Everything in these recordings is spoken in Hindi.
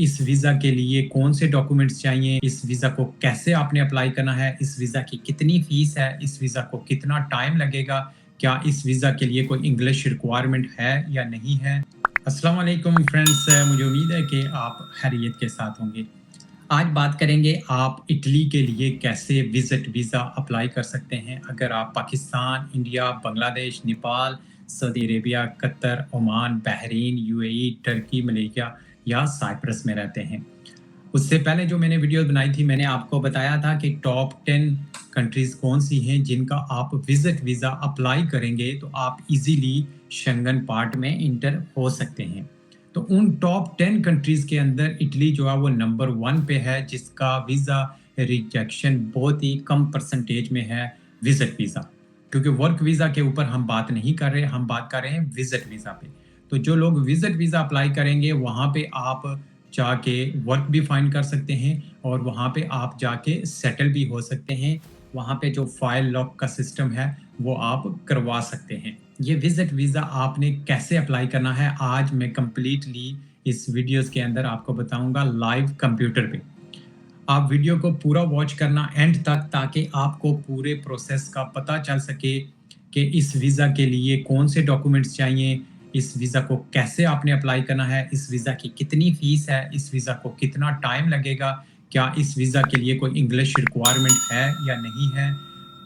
इस वीज़ा के लिए कौन से डॉक्यूमेंट्स चाहिए, इस वीज़ा को कैसे आपने अप्लाई करना है, इस वीज़ा की कितनी फ़ीस है, इस वीज़ा को कितना टाइम लगेगा, क्या इस वीज़ा के लिए कोई इंग्लिश रिक्वायरमेंट है या नहीं है। अस्सलाम वालेकुम फ्रेंड्स, मुझे उम्मीद है कि आप खैरियत के साथ होंगे। आज बात करेंगे आप इटली के लिए कैसे विज़िट वीज़ा अप्लाई कर सकते हैं अगर आप Pakistan, India, Bangladesh, Nepal, Saudi Arabia, Qatar, Oman, Bahrain, UAE, Turkey, Malaysia या साइप्रस में रहते हैं। उससे पहले जो मैंने वीडियो बनाई थी, मैंने आपको बताया था कि टॉप 10 कंट्रीज़ कौन-सी हैं जिनका आप विज़िट वीज़ा अप्लाई करेंगे तो आप ईज़िली शेंगन पार्ट में एंटर हो सकते हैं। तो उन टॉप 10 कंट्रीज़ के अंदर इटली जो है वो नंबर 1 पे है, जिसका वीज़ा रिजेक्शन बहुत ही कम परसेंटेज में है विज़िट वीज़ा। क्योंकि वर्क वीज़ा के ऊपर हम बात नहीं कर रहे, हम बात कर रहे हैं विज़िट वीज़ा पे। तो जो लोग विज़िट वीज़ा अप्लाई करेंगे, वहाँ पे आप जाके वर्क भी फाइंड कर सकते हैं और वहाँ पे आप जाके सेटल भी हो सकते हैं। वहाँ पे जो फाइल लॉक का सिस्टम है, वो आप करवा सकते हैं। ये विज़िट वीज़ा आपने कैसे अप्लाई करना है, आज मैं कंप्लीटली इस वीडियोज़ के अंदर आपको बताऊँगा लाइव कंप्यूटर पे। आप वीडियो को पूरा वॉच करना एंड तक, ताकि आपको पूरे प्रोसेस का पता चल सके कि इस वीज़ा के लिए कौन से डॉक्यूमेंट्स चाहिए, इस वीज़ा को कैसे आपने अप्लाई करना है, इस वीज़ा की कितनी फ़ीस है, इस वीज़ा को कितना टाइम लगेगा, क्या इस वीज़ा के लिए कोई इंग्लिश रिक्वायरमेंट है या नहीं है,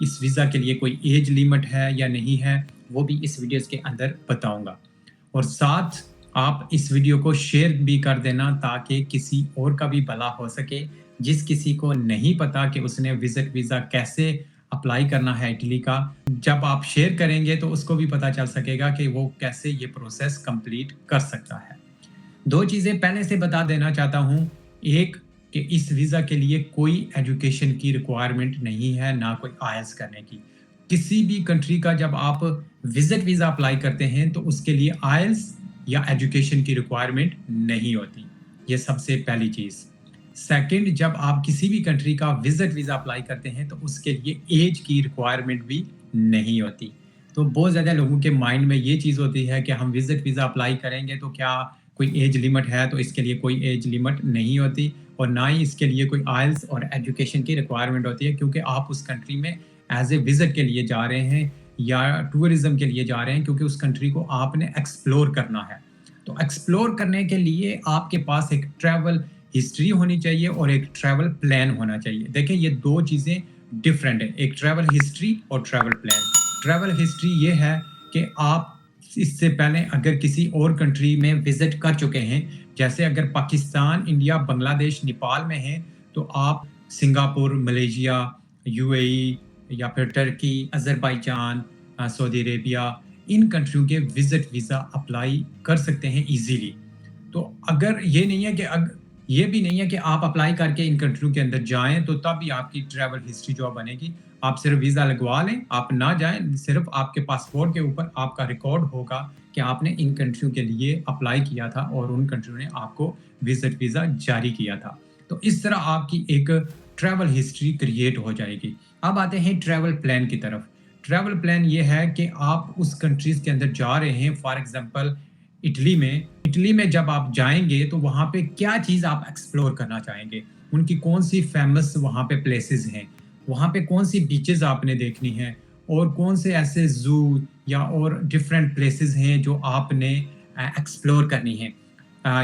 इस वीज़ा के लिए कोई एज लिमिट है या नहीं है, वो भी इस वीडियोज़ के अंदर बताऊँगा। और साथ आप इस वीडियो को शेयर भी कर देना ताकि किसी और का भी भला हो सके। जिस किसी को नहीं पता कि उसने विज़िट वीज़ा कैसे अप्लाई करना है इटली का, जब आप शेयर करेंगे तो उसको भी पता चल सकेगा कि वो कैसे ये प्रोसेस कंप्लीट कर सकता है। 2 चीज़ें पहले से बता देना चाहता हूँ। एक, कि इस वीज़ा के लिए कोई एजुकेशन की रिक्वायरमेंट नहीं है, ना कोई आईएलटीएस करने की। किसी भी कंट्री का जब आप विज़िट वीज़ा अप्लाई करते हैं तो उसके लिए आईएलटीएस या एजुकेशन की रिक्वायरमेंट नहीं होती। ये सबसे पहली चीज़। सेकंड, जब आप किसी भी कंट्री का विज़िट वीज़ा अप्लाई करते हैं तो उसके लिए ऐज की रिक्वायरमेंट भी नहीं होती। तो बहुत ज़्यादा लोगों के माइंड में ये चीज़ होती है कि हम विज़िट वीज़ा अप्लाई करेंगे तो क्या कोई एज लिमिट है, तो इसके लिए कोई एज लिमिट नहीं होती और ना ही इसके लिए कोई आईएलटीएस और एजुकेशन की रिक्वायरमेंट होती है, क्योंकि आप उस कंट्री में एज ए विजिट के लिए जा रहे हैं या टूरिज्म के लिए जा रहे हैं, क्योंकि उस कंट्री को आपने एक्सप्लोर करना है। तो एक्सप्लोर करने के लिए आपके पास एक ट्रैवल हिस्ट्री होनी चाहिए और एक ट्रैवल प्लान होना चाहिए। देखिए, ये दो चीज़ें डिफरेंट है, एक ट्रैवल हिस्ट्री और ट्रैवल प्लान। ट्रैवल हिस्ट्री ये है कि आप इससे पहले अगर किसी और कंट्री में विजिट कर चुके हैं, जैसे अगर पाकिस्तान, इंडिया, बांग्लादेश, नेपाल में हैं, तो आप सिंगापुर, मलेशिया, यूएई या फिर टर्की, अज़रबैजान, सऊदी अरेबिया, इन कंट्रियों के विजिट वीज़ा अप्लाई कर सकते हैं ईज़िली। तो अगर ये नहीं है कि ये भी नहीं है कि आप अप्लाई करके इन कंट्रियों के अंदर जाएँ, तो तब भी आपकी ट्रैवल हिस्ट्री जो बनेगी। आप सिर्फ़ वीज़ा लगवा लें, आप ना जाएँ, सिर्फ़ आपके पासपोर्ट के ऊपर आपका रिकॉर्ड होगा कि आपने इन कंट्रियों के लिए अप्लाई किया था और उन कंट्रियों ने आपको विज़िट वीज़ा जारी किया था। तो इस तरह आपकी एक ट्रैवल हिस्ट्री क्रिएट हो जाएगी। अब आते हैं ट्रैवल प्लान की तरफ। ट्रैवल प्लान ये है कि आप उस कंट्रीज़ के अंदर जा रहे हैं, फॉर एग्ज़ाम्पल इटली में जब आप जाएँगे तो वहाँ पे क्या चीज़ आप एक्सप्लोर करना चाहेंगे? उनकी कौन-सी फ़ेमस वहाँ पे प्लेसेस हैं? वहाँ पे कौन-सी बीचेज़ आपने देखनी हैं? और कौन से ऐसे ज़ू या और डिफरेंट प्लेसेस हैं जो आपने एक्सप्लोर करनी है?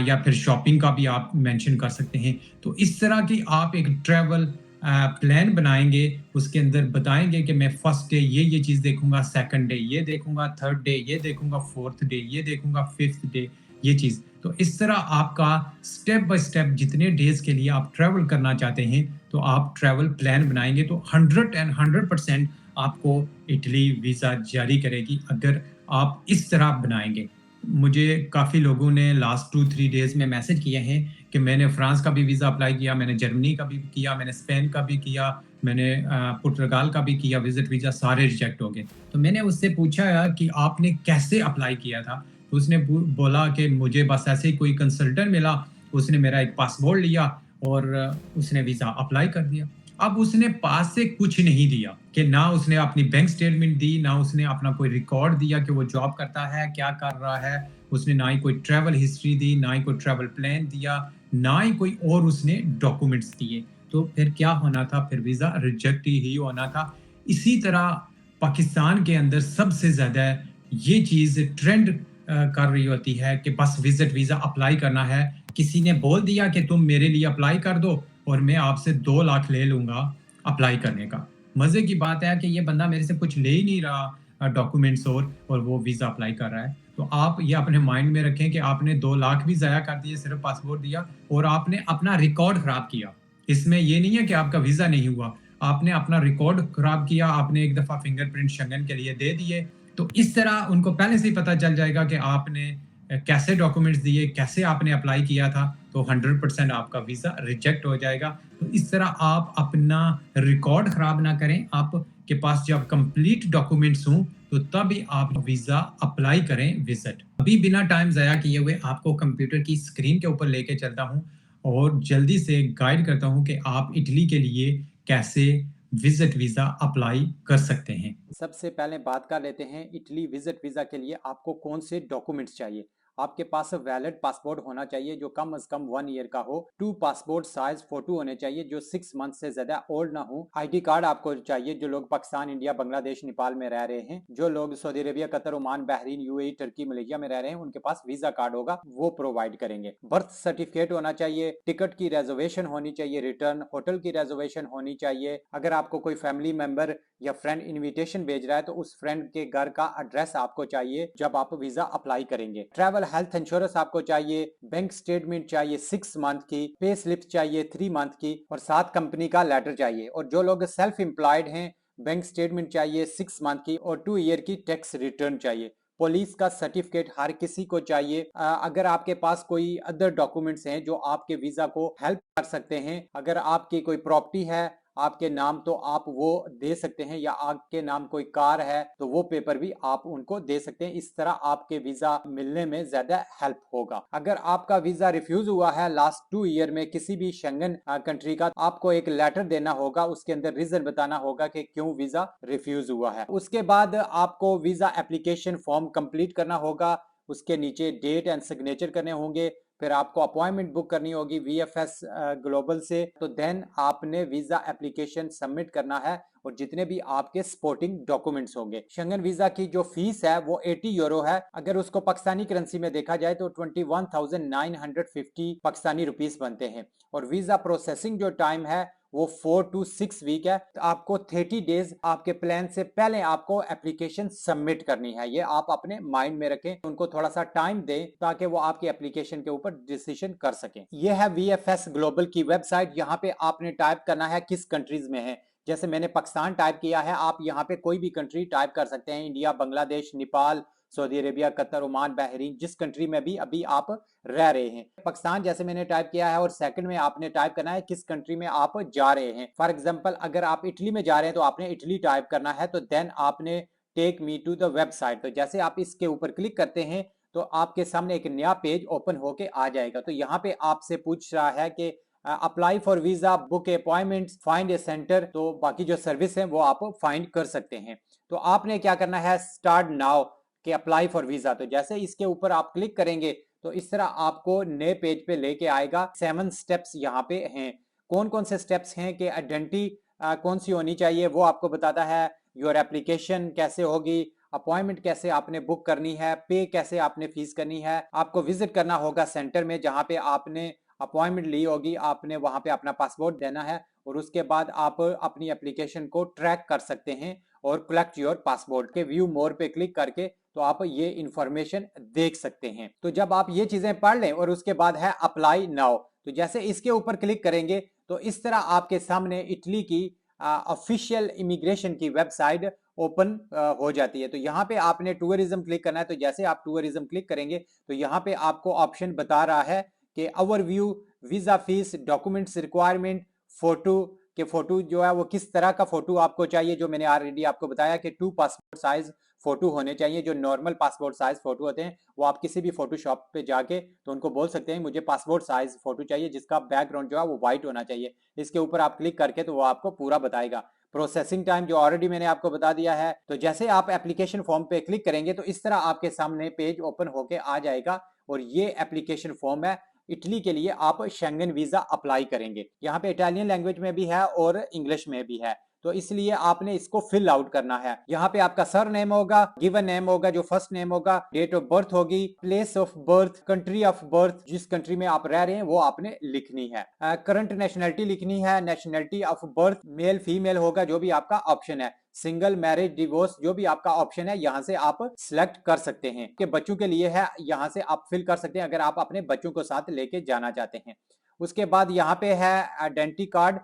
या फिर शॉपिंग का भी आप मेंशन कर सकते हैं। तो इस तरह की आप एक ट्रैवल प्लान बनाएँगे, उसके अंदर बताएँगे कि मैं फर्स्ट डे ये चीज़ देखूँगा, सेकंड डे ये देखूँगा, थर्ड डे ये देखूँगा, फोर्थ डे ये देखूँगा, फिफ्थ डे ये चीज़। तो इस तरह आपका स्टेप बाय स्टेप जितने डेज़ के लिए आप ट्रैवल करना चाहते हैं, तो आप ट्रैवल प्लान बनाएँगे तो 100% आपको इटली वीज़ा जारी करेगी, अगर आप इस तरह बनाएँगे। मुझे काफ़ी लोगों ने लास्ट 2-3 डेज़ में मैसेज किए हैं कि मैंने फ्रांस का भी वीज़ा अप्लाई किया, मैंने जर्मनी का भी किया, मैंने स्पेन का भी किया, मैंने पुर्तगाल का भी किया विज़िट वीज़ा, सारे रिजेक्ट हो गए। तो मैंने उससे पूछा कि आपने कैसे अप्लाई किया था? तो उसने बोला कि मुझे बस ऐसे ही कोई कंसल्टेंट मिला, उसने मेरा एक पासपोर्ट लिया और उसने वीज़ा अप्लाई कर दिया। अब उसने पास से कुछ नहीं दिया, कि ना उसने अपनी बैंक स्टेटमेंट दी, ना उसने अपना कोई रिकॉर्ड दिया कि वो जॉब करता है, क्या कर रहा है। उसने ना ही कोई ट्रैवल हिस्ट्री दी, ना ही कोई ट्रैवल प्लान दिया, ना ही कोई और उसने डॉक्यूमेंट्स दिए। तो फिर क्या होना था, फिर वीज़ा रिजेक्ट ही होना था। इसी तरह पाकिस्तान के अंदर सबसे ज़्यादा ये चीज़ ट्रेंड कर रही होती है कि बस विज़िट वीज़ा अप्लाई करना है। किसी ने बोल दिया कि तुम मेरे लिए अप्लाई कर दो और मैं आपसे 2 लाख ले लूँगा अप्लाई करने का। मज़े की बात है कि ये बंदा मेरे से कुछ ले ही नहीं रहा डॉक्यूमेंट्स और वो वीज़ा अप्लाई कर रहा है। तो आप ये अपने माइंड में रखें कि आपने 2 लाख भी ज़ाया कर दिए, सिर्फ़ पासपोर्ट दिया और आपने अपना रिकॉर्ड ख़राब किया। इसमें ये नहीं है कि आपका वीज़ा नहीं हुआ, आपने अपना रिकॉर्ड ख़राब किया, आपने एक दफ़ा फिंगरप्रिंट शेंगन के लिए दे दिए। तो इस तरह उनको पहले से ही पता चल जाएगा कि आपने कैसे डॉक्यूमेंट्स दिए, कैसे आपने अप्लाई किया था, तो 100% आपका वीज़ा रिजेक्ट हो जाएगा। तो इस तरह आप अपना रिकॉर्ड ख़राब ना करें, आपके पास जब कंप्लीट डॉक्यूमेंट्स हों, तो तभी आप वीज़ा अप्लाई करें विज़िट। अभी बिना टाइम ज़ाया किए हुए आपको कंप्यूटर की स्क्रीन के ऊपर लेके चलता हूँ और जल्दी से गाइड करता हूँ कि आप इटली के लिए कैसे विज़िट वीज़ा अप्लाई कर सकते हैं। सबसे पहले बात कर लेते हैं इटली विजिट वीज़ा के लिए आपको कौन से डॉक्यूमेंट्स चाहिए। आपके पास वैलिड पासपोर्ट होना चाहिए जो कम से कम 1 ईयर का हो। 2 पासपोर्ट साइज फोटो होने चाहिए जो 6 मंथ से ज्यादा ओल्ड ना हो। आईडी कार्ड आपको चाहिए जो लोग पाकिस्तान, इंडिया, बांग्लादेश, नेपाल में रह रहे हैं। जो लोग Saudi Arabia, Qatar, Oman, Bahrain, UAE, Turkey, Malaysia में रह रहे हैं उनके पास वीजा कार्ड होगा, वो प्रोवाइड करेंगे। बर्थ सर्टिफिकेट होना चाहिए, टिकट की रिजर्वेशन होनी चाहिए, रिटर्न होटल की रिजर्वेशन होनी चाहिए। अगर आपको कोई फैमिली मेंबर या फ्रेंड इनविटेशन भेज रहा है तो उस फ्रेंड के घर का एड्रेस आपको चाहिए जब आप वीजा अप्लाई करेंगे। ट्रैवल हेल्थ इंश्योरेंस आपको चाहिए, बैंक स्टेटमेंट चाहिए 6 मंथ की, पे स्लिप चाहिए 3 मंथ की और साथ कंपनी का लेटर चाहिए। और जो लोग सेल्फ एम्प्लॉयड हैं बैंक स्टेटमेंट चाहिए 6 मंथ की और 2 ईयर की टैक्स रिटर्न चाहिए। पुलिस का सर्टिफिकेट हर किसी को चाहिए। अगर आपके पास कोई अदर डॉक्यूमेंट्स हैं जो आपके वीजा को हेल्प कर सकते हैं, अगर आपकी कोई प्रॉपर्टी है आपके नाम तो आप वो दे सकते हैं, या आपके नाम कोई कार है तो वो पेपर भी आप उनको दे सकते हैं। इस तरह आपके वीजा मिलने में ज्यादा हेल्प होगा। अगर आपका वीजा रिफ्यूज हुआ है लास्ट 2 ईयर में किसी भी शेंगन कंट्री का, आपको एक लेटर देना होगा, उसके अंदर रीजन बताना होगा कि क्यों वीजा रिफ्यूज हुआ है। उसके बाद आपको वीजा एप्लीकेशन फॉर्म कंप्लीट करना होगा, उसके नीचे डेट एंड सिग्नेचर करने होंगे। फिर आपको अपॉइंटमेंट बुक करनी होगी वीएफएस ग्लोबल से। तो देन आपने वीजा एप्लीकेशन सबमिट करना है और जितने भी आपके सपोर्टिंग डॉक्यूमेंट्स होंगे। शेंगन वीजा की जो फीस है वो 80 यूरो है। अगर उसको पाकिस्तानी करेंसी में देखा जाए तो 21,950 पाकिस्तानी रुपीस बनते हैं। और वीजा प्रोसेसिंग जो टाइम है वो 4 to 6 वीक है। तो आपको 30 डेज आपके प्लान से पहले आपको एप्लीकेशन सबमिट करनी है। ये आप अपने माइंड में रखें, उनको थोड़ा सा टाइम दें ताकि वो आपकी एप्लीकेशन के ऊपर डिसीजन कर सकें। ये है वीएफएस ग्लोबल की वेबसाइट। यहाँ पे आपने टाइप करना है किस कंट्रीज में है। जैसे मैंने पाकिस्तान टाइप किया है, आप यहाँ पे कोई भी कंट्री टाइप कर सकते हैं, India, Bangladesh, Nepal, Saudi Arabia, Qatar, Oman, Bahrain, जिस कंट्री में भी अभी आप रह रहे हैं। पाकिस्तान जैसे मैंने टाइप किया है और सेकंड में आपने टाइप करना है किस कंट्री में आप जा रहे हैं। फॉर एग्जांपल अगर आप इटली में जा रहे हैं तो आपने इटली टाइप करना है, तो देन आपने take me to the website. तो जैसे आप इसके ऊपर क्लिक करते हैं तो आपके सामने एक नया पेज ओपन होके आ जाएगा। तो यहाँ पे आपसे पूछ रहा है कि apply for visa, book appointment, find A centre. तो बाकी जो सर्विस है वो आप फाइंड कर सकते हैं। तो आपने क्या करना है, स्टार्ट नाउ के अप्लाई फॉर वीजा। तो जैसे इसके ऊपर आप क्लिक करेंगे तो इस तरह आपको नए पेज पे लेके आएगा। 7 स्टेप्स यहाँ पे हैं। कौन कौन से स्टेप्स हैं कि आइडेंटिटी कौन सी होनी चाहिए वो आपको बताता है, योर एप्लीकेशन कैसे होगी, अपॉइंटमेंट कैसे आपने बुक करनी है, पे कैसे आपने फीस करनी है, आपको विजिट करना होगा सेंटर में जहाँ पे आपने अपॉइंटमेंट ली होगी, आपने वहां पे अपना पासपोर्ट देना है और उसके बाद आप अपनी एप्लीकेशन को ट्रैक कर सकते हैं और कलेक्ट योर पासपोर्ट के व्यू मोर पे क्लिक करके तो आप ये इंफॉर्मेशन देख सकते हैं। तो जब आप ये चीजें पढ़ लें और उसके बाद है अप्लाई नाउ, तो जैसे इसके ऊपर क्लिक करेंगे तो इस तरह आपके सामने इटली की ऑफिशियल इमिग्रेशन की वेबसाइट ओपन हो जाती है। तो यहाँ पे आपने टूरिज्म क्लिक करना है। तो जैसे आप टूरिज्म क्लिक करेंगे तो यहाँ पे आपको ऑप्शन बता रहा है कि overview, visa fees, documents requirement, photo के फोटो जो है वो किस तरह का फोटो आपको चाहिए। जो मैंने ऑलरेडी आपको बताया कि 2 पासपोर्ट साइज फोटो होने चाहिए। जो नॉर्मल पासपोर्ट साइज फोटो होते हैं वो आप किसी भी फोटोशॉप पे जाके तो उनको बोल सकते हैं मुझे पासपोर्ट साइज फोटो चाहिए जिसका बैकग्राउंड जो है वो व्हाइट होना चाहिए। इसके ऊपर आप क्लिक करके तो वो आपको पूरा बताएगा। प्रोसेसिंग टाइम जो ऑलरेडी मैंने आपको बता दिया है। तो जैसे आप एप्लीकेशन फॉर्म पे क्लिक करेंगे तो इस तरह आपके सामने पेज ओपन होके आ जाएगा और ये एप्लीकेशन फॉर्म है। इटली के लिए आप शेंगन वीजा अप्लाई करेंगे। यहाँ पे इटालियन लैंग्वेज में भी है और इंग्लिश में भी है, तो इसलिए आपने इसको फिल आउट करना है। यहाँ पे आपका सर नेम होगा, गिवन नेम होगा जो फर्स्ट नेम होगा, डेट ऑफ बर्थ होगी, place of birth, country of birth, जिस कंट्री में आप रह रहे हैं वो आपने लिखनी है। करंट नेशनैलिटी लिखनी है, nationality of birth male female होगा जो भी आपका ऑप्शन है, सिंगल मैरिज डिवोर्स जो भी आपका ऑप्शन है यहाँ से आप सिलेक्ट कर सकते हैं। के बच्चों के लिए है, यहाँ से आप फिल कर सकते हैं अगर आप अपने बच्चों को साथ लेके जाना चाहते हैं। उसके बाद यहाँ पे है आइडेंटिटी कार्ड,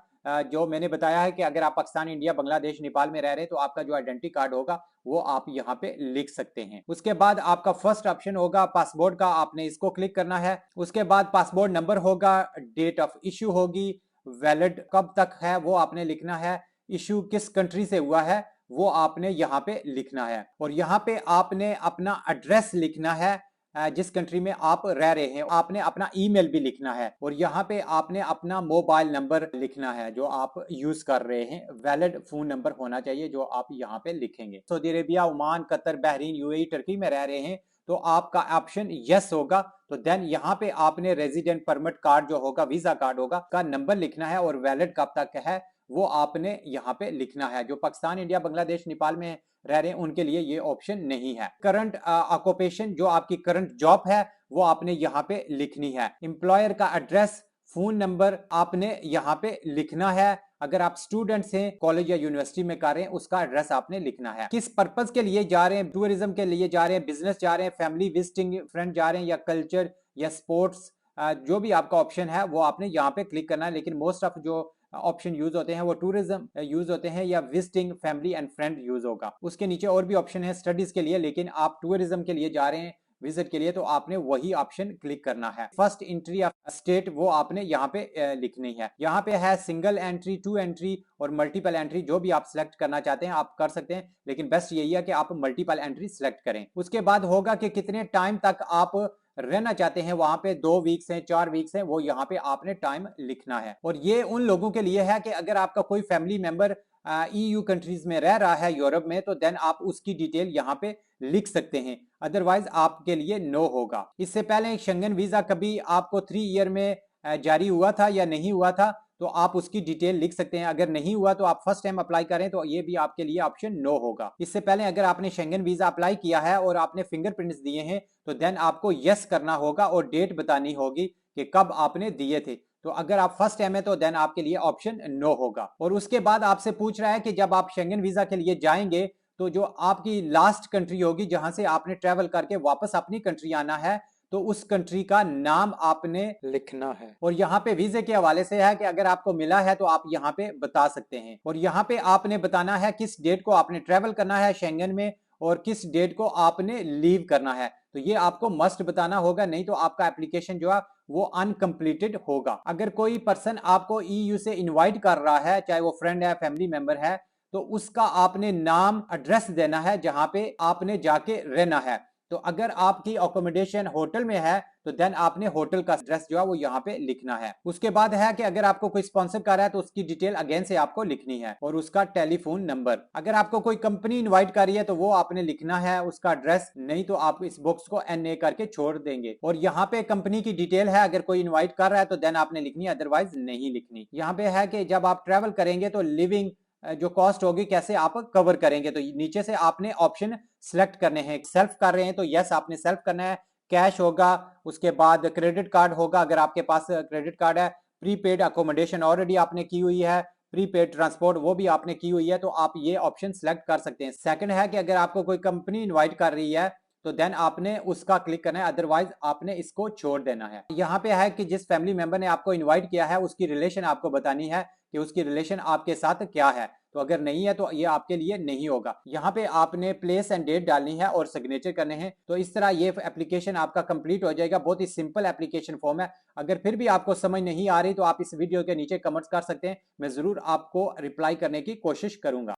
जो मैंने बताया है कि अगर आप पाकिस्तान, इंडिया, बांग्लादेश, नेपाल में रह रहे हैं तो आपका जो आइडेंटिटी कार्ड होगा वो आप यहाँ पे लिख सकते हैं। उसके बाद आपका फर्स्ट ऑप्शन होगा पासपोर्ट का, आपने इसको क्लिक करना है। उसके बाद पासपोर्ट नंबर होगा, डेट ऑफ इश्यू होगी, वैलिड कब तक है वो आपने लिखना है, इश्यू किस कंट्री से हुआ है वो आपने यहाँ पे लिखना है, और यहाँ पे आपने अपना एड्रेस लिखना है जिस कंट्री में आप रह रहे हैं। आपने अपना ईमेल भी लिखना है, और यहाँ पे आपने अपना मोबाइल नंबर लिखना है जो आप यूज कर रहे हैं। वैलिड फोन नंबर होना चाहिए जो आप यहाँ पे लिखेंगे। Saudi Arabia, Oman, Qatar, Bahrain, UAE, Turkey में रह रहे हैं तो आपका ऑप्शन यस होगा। तो देन यहाँ पे आपने रेजिडेंट परमिट कार्ड जो होगा, वीजा कार्ड होगा, का नंबर लिखना है और वैलिड कब तक है वो आपने यहाँ पे लिखना है। जो पाकिस्तान, इंडिया, बांग्लादेश, नेपाल में रह रहे हैं उनके लिए ये ऑप्शन नहीं है। करंट ऑक्यूपेशन जो आपकी करंट जॉब है वो आपने यहाँ पे लिखनी है। एम्प्लॉयर का एड्रेस, फोन नंबर आपने यहाँ पे लिखना है। अगर आप स्टूडेंट्स हैं, कॉलेज या यूनिवर्सिटी में कर रहे हैं, उसका एड्रेस आपने लिखना है। किस पर्पस के लिए जा रहे हैं, टूरिज्म के लिए जा रहे हैं, बिजनेस जा रहे हैं, फैमिली विजिटिंग, फ्रेंड जा रहे हैं, या कल्चर या स्पोर्ट्स, जो भी आपका ऑप्शन है वो आपने यहाँ पे क्लिक करना है। लेकिन मोस्ट ऑफ जो ऑप्शन यूज होते हैं वो टूरिज्म यूज होते हैं या visiting, family and friend use होगा। उसके नीचे और भी ऑप्शन है स्टडीज के लिए, लेकिन आप टूरिज्म के लिए जा रहे हैं, विजिट के लिए, तो आपने वही ऑप्शन क्लिक करना है। फर्स्ट एंट्री ऑफ स्टेट वो आपने यहाँ पे लिखनी है। यहाँ पे है सिंगल एंट्री, टू एंट्री और मल्टीपल एंट्री, जो भी आप सिलेक्ट करना चाहते हैं आप कर सकते हैं, लेकिन बेस्ट यही है कि आप मल्टीपल एंट्री सिलेक्ट करें। उसके बाद होगा कि कितने टाइम तक आप रहना चाहते हैं वहां पे, 2 वीक्स हैं, 4 वीक्स हैं, वो यहाँ पे आपने टाइम लिखना है। और ये उन लोगों के लिए है कि अगर आपका कोई फैमिली मेंबर EU कंट्रीज में रह रहा है, यूरोप में, तो देन आप उसकी डिटेल यहाँ पे लिख सकते हैं, अदरवाइज आपके लिए नो होगा। इससे पहले शेंगन वीजा कभी आपको 3 ईयर में जारी हुआ था या नहीं हुआ था, तो आप उसकी डिटेल लिख सकते हैं। अगर नहीं हुआ तो आप फर्स्ट टाइम अप्लाई करें तो ये भी आपके लिए ऑप्शन नो होगा। इससे पहले अगर आपने शेंगन वीजा अप्लाई किया है और आपने फिंगरप्रिंट्स दिए हैं तो देन आपको यस करना होगा और डेट बतानी होगी कि कब आपने दिए थे। तो अगर आप फर्स्ट टाइम है तो देन आपके लिए ऑप्शन नो होगा। और उसके बाद आपसे पूछ रहा है कि जब आप शेंगन वीजा के लिए जाएंगे तो जो आपकी लास्ट कंट्री होगी जहां से आपने ट्रेवल करके वापस अपनी कंट्री आना है, तो उस कंट्री का नाम आपने लिखना है। और यहाँ पे वीजे के हवाले से है कि अगर आपको मिला है तो आप यहाँ पे बता सकते हैं। और यहाँ पे आपने बताना है किस डेट को आपने ट्रेवल करना है शेंगन में और किस डेट को आपने लीव करना है। तो ये आपको मस्ट बताना होगा, नहीं तो आपका एप्लीकेशन जो है वो अनकंप्लीटेड होगा। अगर कोई पर्सन आपको EU से इनवाइट कर रहा है, चाहे वो फ्रेंड है, फैमिली मेंबर है, तो उसका आपने नाम, एड्रेस देना है जहां पे आपने जाके रहना है। तो अगर आपकी अकोमोडेशन होटल में है तो देन आपने होटल का एड्रेस जो है वो यहाँ पे लिखना है। उसके बाद है कि अगर आपको कोई स्पॉन्सर कर रहा है तो उसकी डिटेल अगेन से आपको लिखनी है और उसका टेलीफोन नंबर। अगर आपको कोई कंपनी इनवाइट कर रही है तो वो आपने लिखना है उसका एड्रेस, नहीं तो आप इस बॉक्स को NA करके छोड़ देंगे। और यहाँ पे कंपनी की डिटेल है, अगर कोई इन्वाइट कर रहा है तो देन आपने लिखनी है, अदरवाइज नहीं लिखनी। यहाँ पे है कि जब आप ट्रेवल करेंगे तो लिविंग जो कॉस्ट होगी कैसे आप कवर करेंगे, तो नीचे से आपने ऑप्शन सिलेक्ट करने हैं। सेल्फ कर रहे हैं तो यस आपने सेल्फ करना है, कैश होगा, उसके बाद क्रेडिट कार्ड होगा अगर आपके पास क्रेडिट कार्ड है, प्रीपेड अकोमोडेशन ऑलरेडी आपने की हुई है, प्रीपेड ट्रांसपोर्ट वो भी आपने की हुई है, तो आप ये ऑप्शन सिलेक्ट कर सकते हैं। सेकंड है कि अगर आपको कोई कंपनी इनवाइट कर रही है तो देन आपने उसका क्लिक करना है, अदरवाइज आपने इसको छोड़ देना है। यहाँ पे है कि जिस फैमिली मेंबर ने आपको इनवाइट किया है उसकी रिलेशन आपको बतानी है कि उसकी रिलेशन आपके साथ क्या है, तो अगर नहीं है तो ये आपके लिए नहीं होगा। यहाँ पे आपने प्लेस एंड डेट डालनी है और सिग्नेचर करने हैं। तो इस तरह ये एप्लीकेशन आपका कंप्लीट हो जाएगा। बहुत ही सिंपल एप्लीकेशन फॉर्म है। अगर फिर भी आपको समझ नहीं आ रही तो आप इस वीडियो के नीचे कमेंट्स कर सकते हैं, मैं जरूर आपको रिप्लाई करने की कोशिश करूंगा।